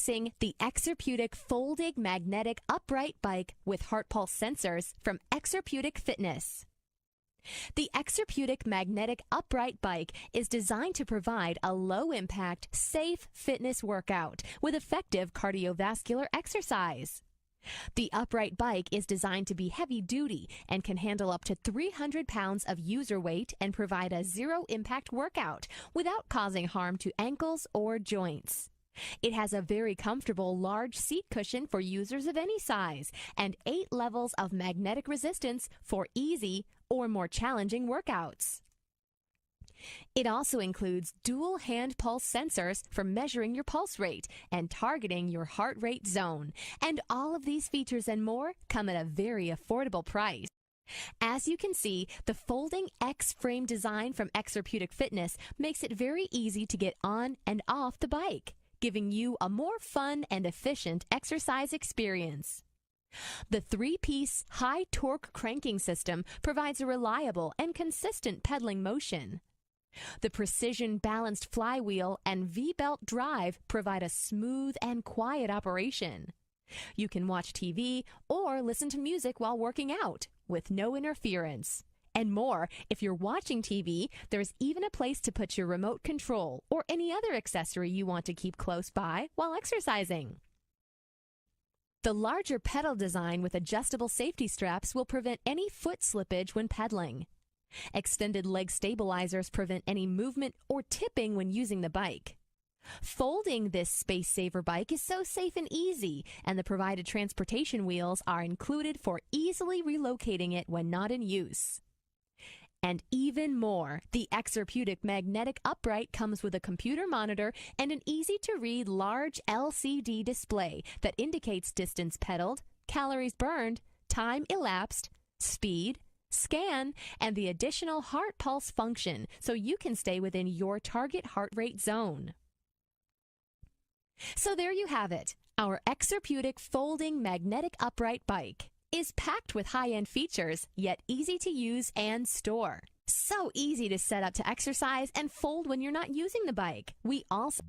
Introducing the Exerpeutic Folding Magnetic Upright Bike with Heart Pulse Sensors from Exerpeutic Fitness. The Exerpeutic Magnetic Upright Bike is designed to provide a low-impact, safe fitness workout with effective cardiovascular exercise. The upright bike is designed to be heavy-duty and can handle up to 300 pounds of user weight and provide a zero-impact workout without causing harm to ankles or joints. It has a very comfortable large seat cushion for users of any size and 8 levels of magnetic resistance for easy or more challenging workouts. It also includes dual hand pulse sensors for measuring your pulse rate and targeting your heart rate zone. And all of these features and more come at a very affordable price. As you can see, the folding X-frame design from Exerpeutic Fitness makes it very easy to get on and off the bike, giving you a more fun and efficient exercise experience. The 3-piece high-torque cranking system provides a reliable and consistent pedaling motion. The precision-balanced flywheel and V-belt drive provide a smooth and quiet operation. You can watch TV or listen to music while working out with no interference. And more, if you're watching TV, there's even a place to put your remote control or any other accessory you want to keep close by while exercising. The larger pedal design with adjustable safety straps will prevent any foot slippage when pedaling. Extended leg stabilizers prevent any movement or tipping when using the bike. Folding this space saver bike is so safe and easy, and the provided transportation wheels are included for easily relocating it when not in use. And even more, the Exerpeutic Magnetic Upright comes with a computer monitor and an easy-to-read large LCD display that indicates distance pedaled, calories burned, time elapsed, speed, scan, and the additional heart pulse function so you can stay within your target heart rate zone. So there you have it. Our Exerpeutic Folding Magnetic Upright Bike is packed with high-end features, yet easy to use and store. So easy to set up to exercise and fold when you're not using the bike. We also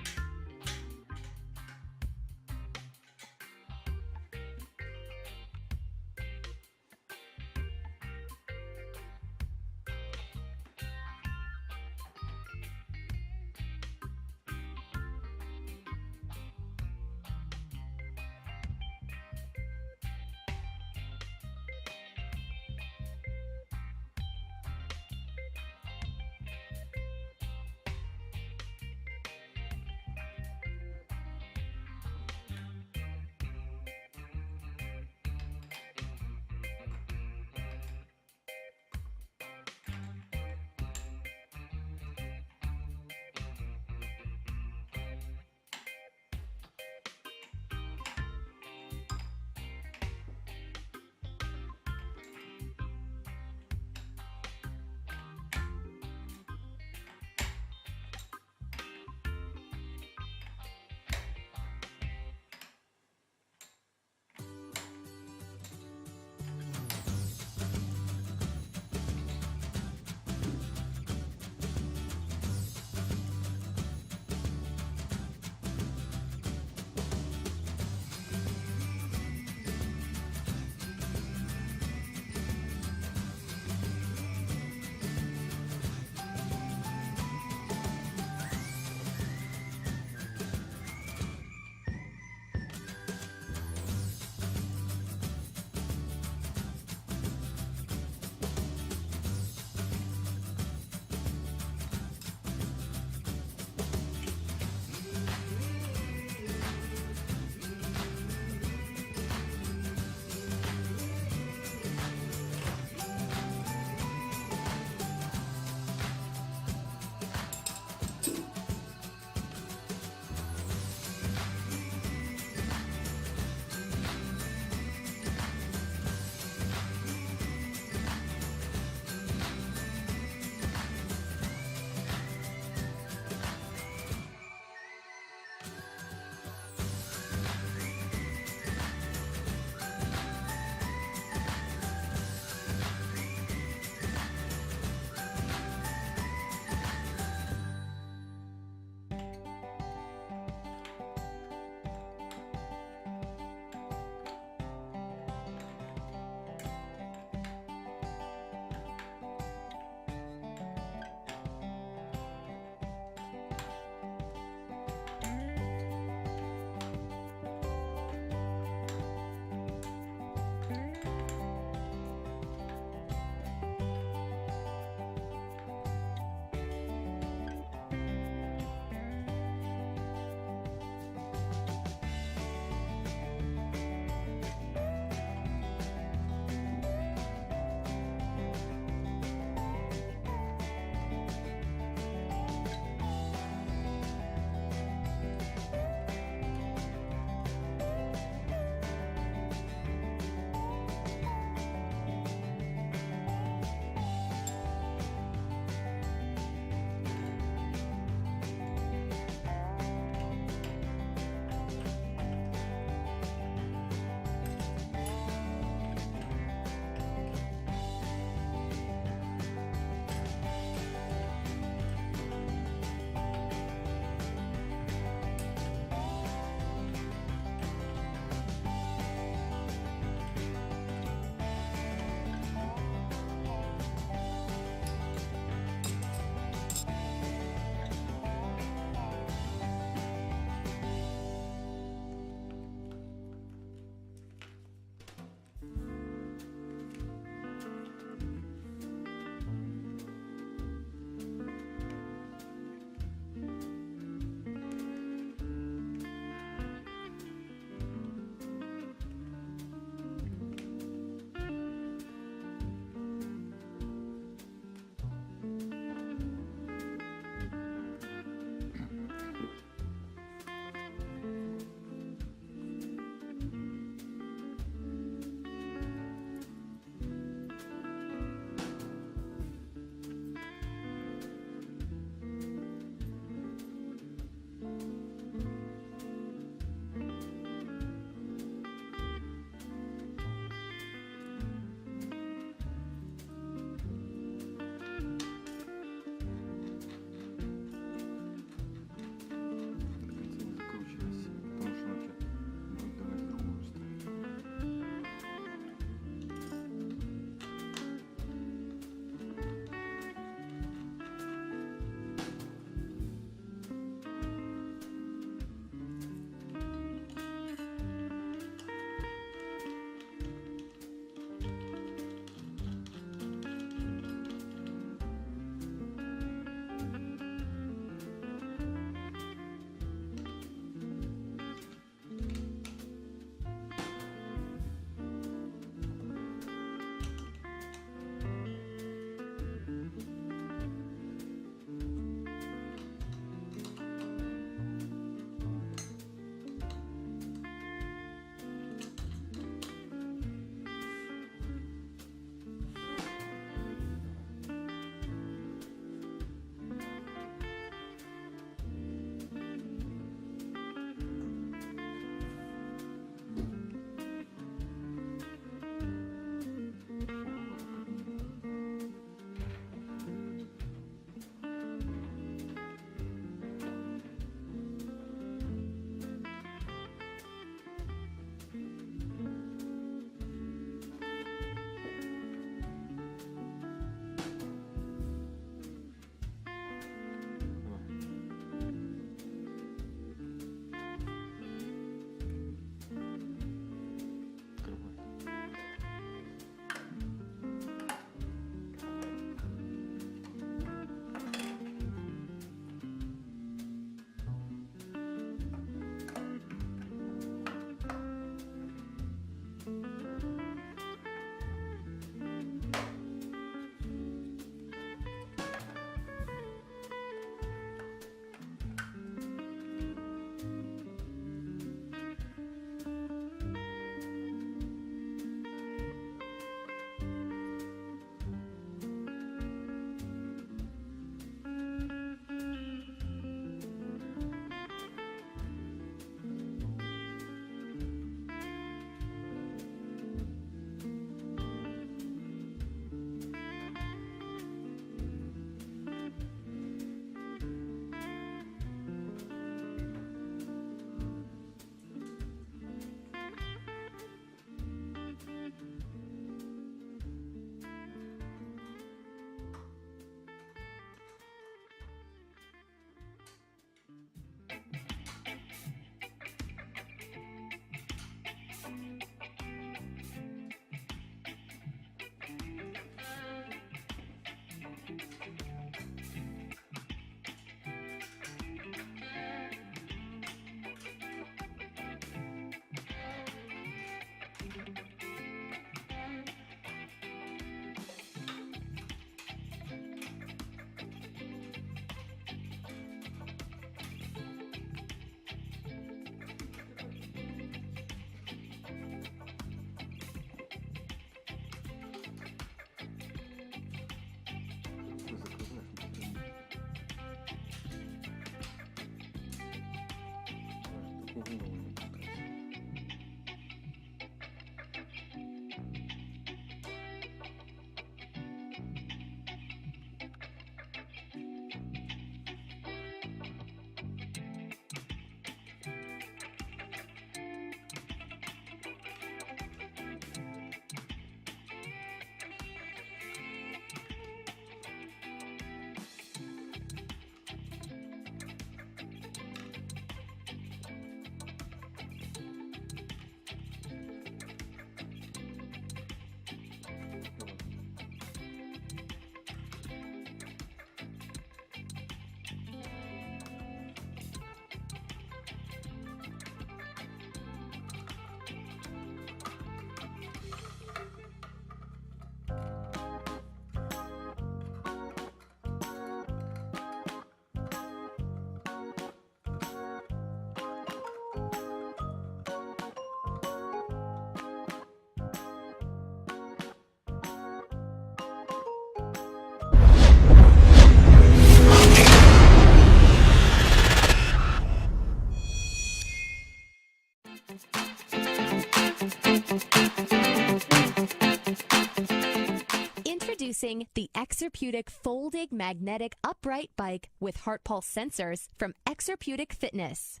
Introducing the Exerpeutic Folding Magnetic Upright Bike with Heart Pulse Sensors from Exerpeutic Fitness.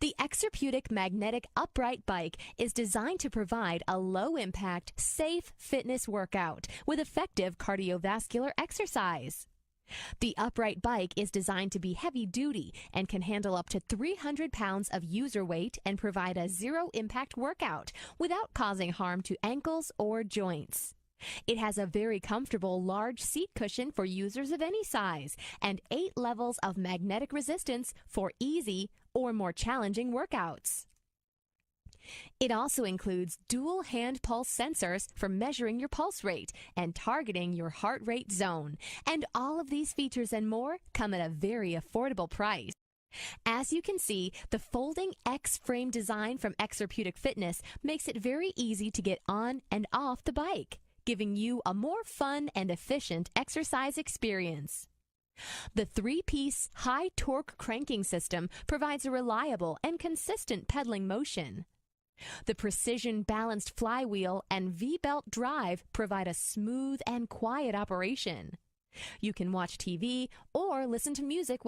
The Exerpeutic Magnetic Upright Bike is designed to provide a low-impact, safe fitness workout with effective cardiovascular exercise. The upright bike is designed to be heavy-duty and can handle up to 300 pounds of user weight and provide a zero-impact workout without causing harm to ankles or joints. It has a very comfortable large seat cushion for users of any size and 8 levels of magnetic resistance for easy or more challenging workouts. It also includes dual hand pulse sensors for measuring your pulse rate and targeting your heart rate zone. And all of these features and more come at a very affordable price. As you can see, the folding X frame design from Exerpeutic Fitness makes it very easy to get on and off the bike, giving you a more fun and efficient exercise experience. The 3-piece high-torque cranking system provides a reliable and consistent pedaling motion. The precision-balanced flywheel and V-belt drive provide a smooth and quiet operation. You can watch TV or listen to music